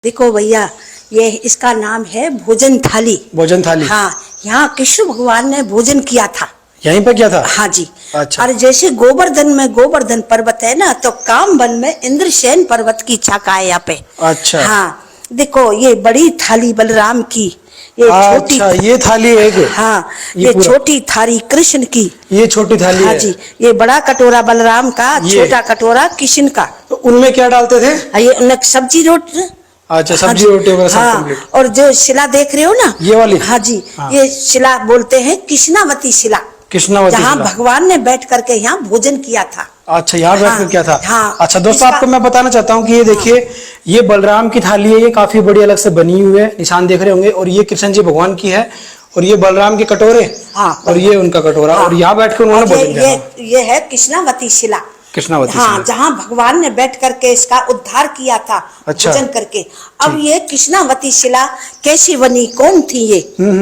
देखो भैया, ये इसका नाम है भोजन थाली। भोजन थाली। हाँ, यहाँ कृष्ण भगवान ने भोजन किया था। यहीं पे किया था? हाँ जी। अच्छा। और जैसे गोवर्धन में गोवर्धन पर्वत है ना, तो कामवन में इंद्रसेन पर्वत की छाका है यहाँ पे। अच्छा। हाँ, देखो ये बड़ी थाली बलराम की, ये छोटी। अच्छा, ये थाली है क्या? हाँ, ये छोटी थाली कृष्ण की, ये छोटी थाली हाँ है। जी। ये बड़ा कटोरा बलराम का, छोटा कटोरा कृष्ण का। तो उनमें क्या डालते थे? ये उनमें सब्जी रोटी। अच्छा, सब्जी रोटी वगैरह सब हाँ, कंप्लीट। और जो शिला देख रहे हो ना, ये वाली? हाँ जी। हाँ। ये शिला बोलते हैं कृष्णावती शिला। कृष्णावती जहाँ शिला। भगवान ने बैठ करके यहाँ भोजन किया था। अच्छा, यहाँ बैठ कर किया था। हाँ। अच्छा दोस्तों, आपको मैं बताना चाहता हूँ कि ये देखिए, ये बलराम की थाली है, ये काफी बड़ी अलग से बनी हुई है, निशान देख रहे होंगे। और ये कृष्ण जी भगवान की है, और ये बलराम के कटोरे। हाँ, और ये उनका कटोरा। हाँ। और यहाँ बैठ कर उन्होंने भोजन किया। ये है कृष्णावती शिला। कृष्णावती हाँ, शिला। जहाँ भगवान ने बैठ करके इसका उद्धार किया था। अच्छा। भोजन करके। अब ये कृष्णावती शिला कैसी बनी, कौन थी ये?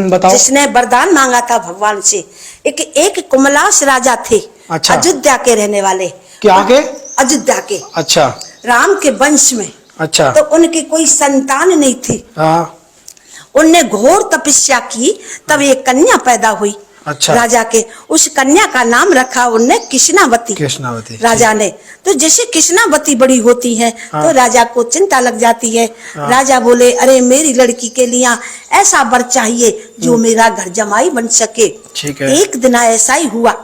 बताओ। जिसने वरदान मांगा था भगवान से। एक कुमलाश राजा थे। अच्छा। अयोध्या के रहने वाले। क्या के? अयोध्या के। अच्छा। राम के वंश में। अच्छा। तो उनकी कोई संतान नहीं थी। हाँ। उनने घोर तपस्या की, तब एक कन्या पैदा हुई। अच्छा। राजा के, उस कन्या का नाम रखा उनने कृष्णावती। कृष्णावती राजा ने। तो जैसे कृष्णावती बड़ी होती है, हाँ। तो राजा को चिंता लग जाती है। हाँ। राजा बोले, अरे मेरी लड़की के लिए ऐसा वर चाहिए जो मेरा घर जमाई बन सके। ठीक है। एक दिन ऐसा ही हुआ,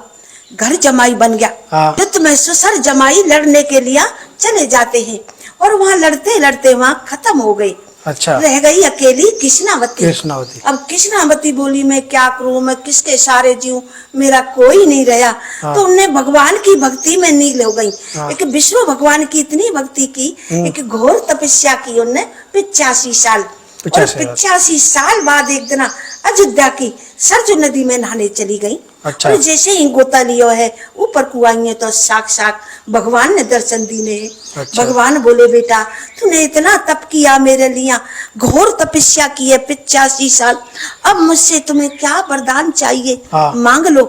घर जमाई बन गया। हाँ। युद्ध में ससुर जमाई लड़ने के लिए चले जाते हैं, और वहाँ लड़ते लड़ते वहाँ खत्म हो गई। अच्छा। रह गई अकेली कृष्णावती। कृष्णावती। अब कृष्णावती बोली, मैं क्या करूं, मैं किसके सहारे जीऊं, मेरा कोई नहीं रहा। हाँ। तो उनने भगवान की भक्ति में नील हो गई। हाँ। एक विष्णु भगवान की इतनी भक्ति की, एक घोर तपस्या की उनने 85 साल। और 85 साल बाद एक दिन अयोध्या की सरजू नदी में नहाने चली गई। अच्छा। और जैसे ही गोता लियो है, ऊपर को आई है, तो साक्षात भगवान ने दर्शन दीने। अच्छा। भगवान बोले, बेटा तूने इतना तप किया मेरे लिए, घोर तपस्या की है 85 साल, अब मुझसे तुम्हें क्या वरदान चाहिए? हाँ। मांग लो।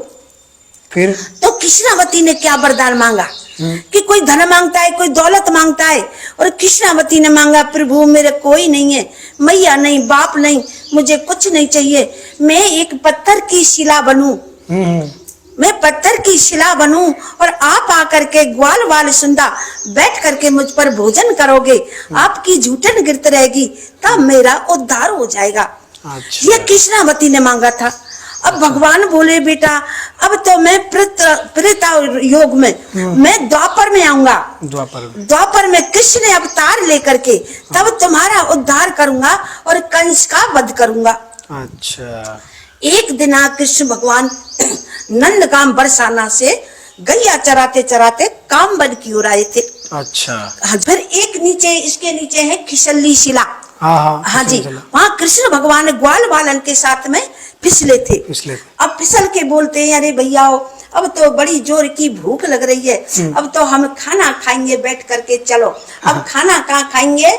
फिर? तो कृष्णावती ने क्या वरदान मांगा कि कोई धन मांगता है, कोई दौलत मांगता है, और कृष्णावती ने मांगा, प्रभु मेरे कोई नहीं है, मैया नहीं, बाप नहीं, मुझे कुछ नहीं चाहिए, मैं एक पत्थर की शिला बनूं। मैं पत्थर की शिला बनूं, और आप आकर के ग्वाल वाल सुंदा बैठ करके मुझ पर भोजन करोगे, आपकी झूठन गिरत रहेगी, तब मेरा उद्धार हो जाएगा। अच्छा। ये कृष्णावती ने मांगा था। अब भगवान बोले, बेटा अब तो मैं त्रेता योग में, मैं द्वापर में आऊंगा। द्वापर में कृष्ण अवतार लेकर के तब तुम्हारा उद्धार करूंगा और कंस का वध करूंगा। अच्छा। एक दिन कृष्ण भगवान नंदगाम बरसाना से गैया चराते चराते कामवन की ओर आए थे। अच्छा। फिर एक नीचे, इसके नीचे है खिसल्ली शिला। हाँ जी। वहाँ कृष्ण भगवान ग्वाल बालन के साथ में फिसले थे। अब फिसल के बोलते हैं, अरे भैया अब तो बड़ी जोर की भूख लग रही है, अब तो हम खाना खाएंगे बैठ करके, चलो। अब खाना कहाँ खाएंगे?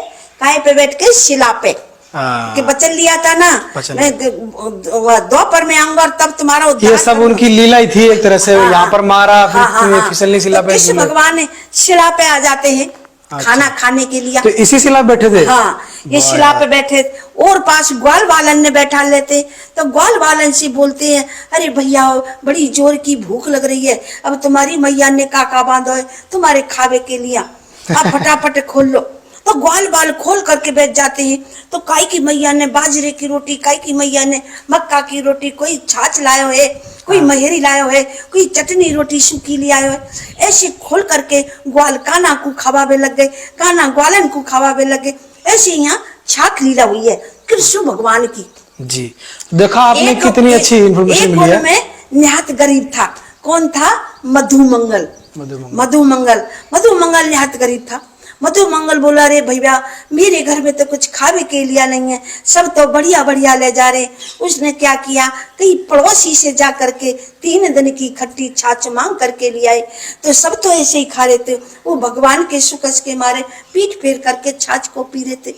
काय पे बैठ के? शिला पे। कि वचन लिया था ना, मैं दोपहर में आऊंगा और तब तुम्हारा उद्धार। ये सब उनकी लीला ही थी एक तरह से। यहाँ पर मारा, फिर फिसलनी शिला पे। कृष्ण भगवान शिला पे आ जाते हैं खाना खाने के लिए। तो इसी शिला बैठे थे? हाँ, ये शिला पे बैठे, और पास ग्वाल बालन ने बैठा लेते। तो ग्वाल बालन से बोलते हैं, अरे भैया बड़ी जोर की भूख लग रही है, अब तुम्हारी मैया ने काका बांधो है तुम्हारे खावे के लिए, आप फटाफट खोल लो। तो ग्वाल बाल खोल करके बैठ जाते हैं। तो काई की मैया ने बाजरे की रोटी, काई की मैया ने मक्का की रोटी, कोई छाछ लायो है, कोई महेरी लायो है, कोई चटनी रोटी सूखी ले आयो है। ऐसे खोल करके ग्वाल काना को खवावे लग गए, काना ग्वालन को खवावे लग गए। ऐसे यहाँ छाक लीला हुई है कृष्ण भगवान की। जी, देखा आपने कितनी अच्छी इन्फॉर्मेशन मिली है। में निहात गरीब था। कौन था? मधुमंगल। मधुमंगल निहात गरीब था। मधुमंगल बोला, रे भैया मेरे घर में तो कुछ खावे के लिए नहीं है, सब तो बढ़िया बढ़िया ले जा रहे। उसने क्या किया, कई पड़ोसी से जा करके 3 दिन की खट्टी छाछ मांग करके ले आए। तो सब तो ऐसे ही खा रहे थे। वो भगवान के सुकस के मारे पीठ फेर करके छाछ को पी रहे थे।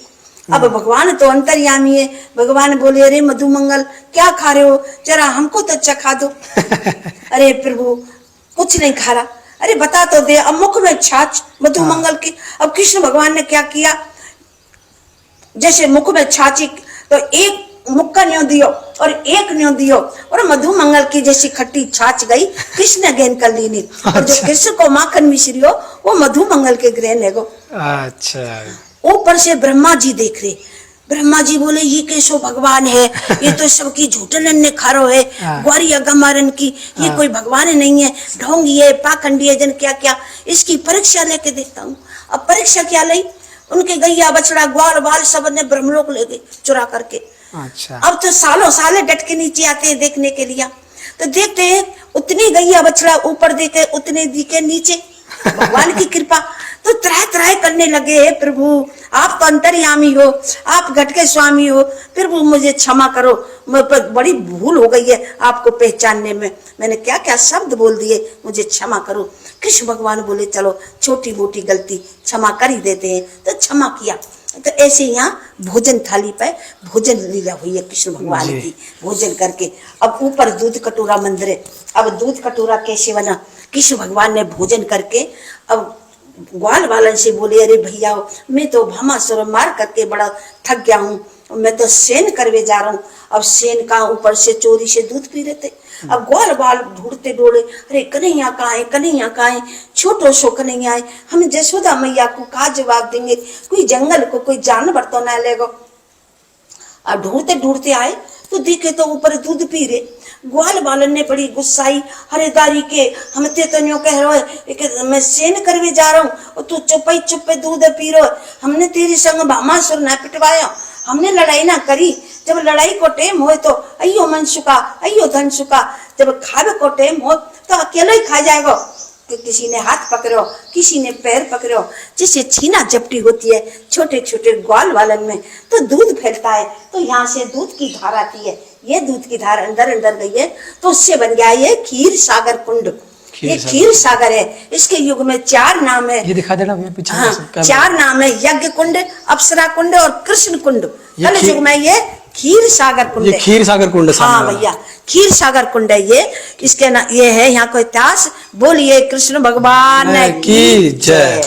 अब भगवान तो अंतर्यामी है। भगवान बोले, अरे मधुमंगल क्या खा रहे हो, जरा हमको तो चखा दो। अरे प्रभु कुछ नहीं खा रहा। अरे बता तो दे। अब मुख में छाछ मधुमंगल की। अब कृष्ण भगवान ने क्या किया, जैसे मुख में छाछी तो एक मुक्का न्यों दियो और एक न्यों दियो और मधु मंगल की जैसी खट्टी छाछ गई कृष्ण गेन कर ली नी। और जो कृष्ण को माखन मिश्रियो वो मधु मंगल के ग्रहण है गो। अच्छा, ऊपर से ब्रह्मा जी देख रहे, ब्रह्मा जी बोले ये कैसो भगवान है, ये तो सबकी झूठन ने खारो है, ग्वारी अगमारन की, ये कोई भगवान नहीं है, ढोंगी है, पाखंडी है, जन क्या क्या। इसकी परीक्षा लेके देखता हूँ। अब परीक्षा क्या ली, उनके गैया बछड़ा ग्वाल बाल सब ने ब्रह्मलोक ले गए चुरा करके। अच्छा, अब तो सालों साले डट के नीचे आते हैं देखने के लिए, तो देखते हैं उतनी गैया बछड़ा ऊपर देखे उतने दिखे नीचे, भगवान की कृपा। तो त्राह त्राह करने लगे, हे प्रभु आप तो अंतर्यामी हो, आप घट के स्वामी हो, प्रभु मुझे क्षमा करो, बड़ी भूल हो गई है आपको पहचानने में, मैंने क्या क्या शब्द बोल दिए, मुझे क्षमा करो। कृष्ण भगवान बोले चलो छोटी मोटी गलती क्षमा कर ही देते हैं, तो क्षमा किया। तो ऐसे यहाँ भोजन थाली पे भोजन लीला हुई है कृष्ण भगवान की। भोजन करके अब ऊपर दूध कटोरा मंदिर है, अब दूध कटोरा कैसे बना, कृष्ण भगवान ने भोजन करके अब ग्वाल वालन से बोले अरे भैया मैं तो भामासुर मार करके बड़ा थक गया हूँ, मैं तो सेन करवे जा रहा हूँ। अब सेन का ऊपर से चोरी से दूध पी रहे थे। अब ग्वाल बाल ढूंढते ढूंढे, अरे कन्हैया कहाँ है, कन्हैया कहाँ है, छोटो सो कन्हैया है, हम जसोदा मैया को कहा जवाब देंगे, कोई जंगल को कोई जानवर तो ना लेगो। अब ढूंढते ढूंढते आए तो देखे तो ऊपर दूध पी रहे। ग्वाल बालन ने बड़ी गुस्साई, अरे दारी के हम ते तो न्यों कह रहे हो मैं सेन करवे जा रहा हूँ और तू चुप चुप दूध पी रहे, हमने तेरे संग भामासुर ना पिटवाया, हमने लड़ाई ना करी। जब लड़ाई को टेम हो तो अयो मन सुखा अयो धन सुखा, जब खावे को टेम हो तो अकेले ही खा जाएगा, कि किसी ने हाथ पकड़ो किसी ने पैर पकड़ो, जिससे छीना झपटी होती है छोटे छोटे ग्वाल वालन में तो दूध फैलता है, तो यहाँ से दूध की धार आती है, ये दूध की धार अंदर अंदर गई है तो उससे बन गया ये क्षीर सागर कुंड। ये क्षीर सागर है, इसके युग में 4 नाम है, ये दिखा देना भैया पीछे। हाँ 4 नाम है, यज्ञ कुंड, अप्सरा कुंड और कृष्ण कुंड। कल युग में ये क्षीर सागर कुंड, ये क्षीर सागर कुंड। हाँ भैया क्षीर सागर कुंड है ये, इसके ना ये है यहाँ को इतिहास। बोलिए कृष्ण भगवान की जय।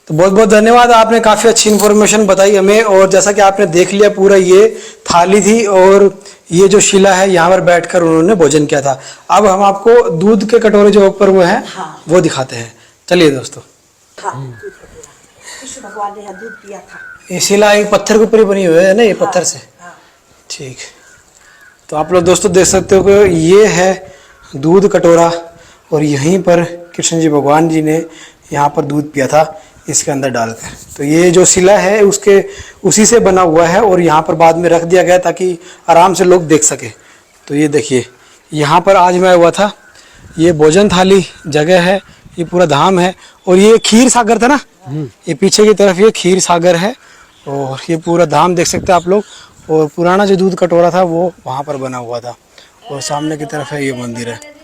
तो बहुत बहुत धन्यवाद, आपने काफी अच्छी इन्फॉर्मेशन बताई हमें। और जैसा कि आपने देख लिया पूरा ये थाली थी और ये जो शिला है यहाँ पर बैठकर उन्होंने भोजन किया था। अब हम आपको दूध के कटोरे जो ऊपर वो है वो दिखाते हैं। चलिए दोस्तों, कृष्ण भगवान ने दूध पिया था। ये शिला एक पत्थर के ऊपर ही बनी हुई है ना, ये पत्थर से। ठीक, तो आप लोग दोस्तों देख सकते हो कि ये है दूध कटोरा और यहीं पर कृष्ण जी भगवान जी ने यहाँ पर दूध पिया था इसके अंदर डालकर। तो ये जो शिला है उसके उसी से बना हुआ है और यहाँ पर बाद में रख दिया गया ताकि आराम से लोग देख सके। तो ये देखिए यहाँ पर आज मैं हुआ था, ये भोजन थाली जगह है, ये पूरा धाम है और ये क्षीर सागर था ना, ये पीछे की तरफ ये क्षीर सागर है और ये पूरा धाम देख सकते हैं आप लोग। और पुराना जो दूध कटोरा था वो वहाँ पर बना हुआ था और सामने की तरफ है ये मंदिर है।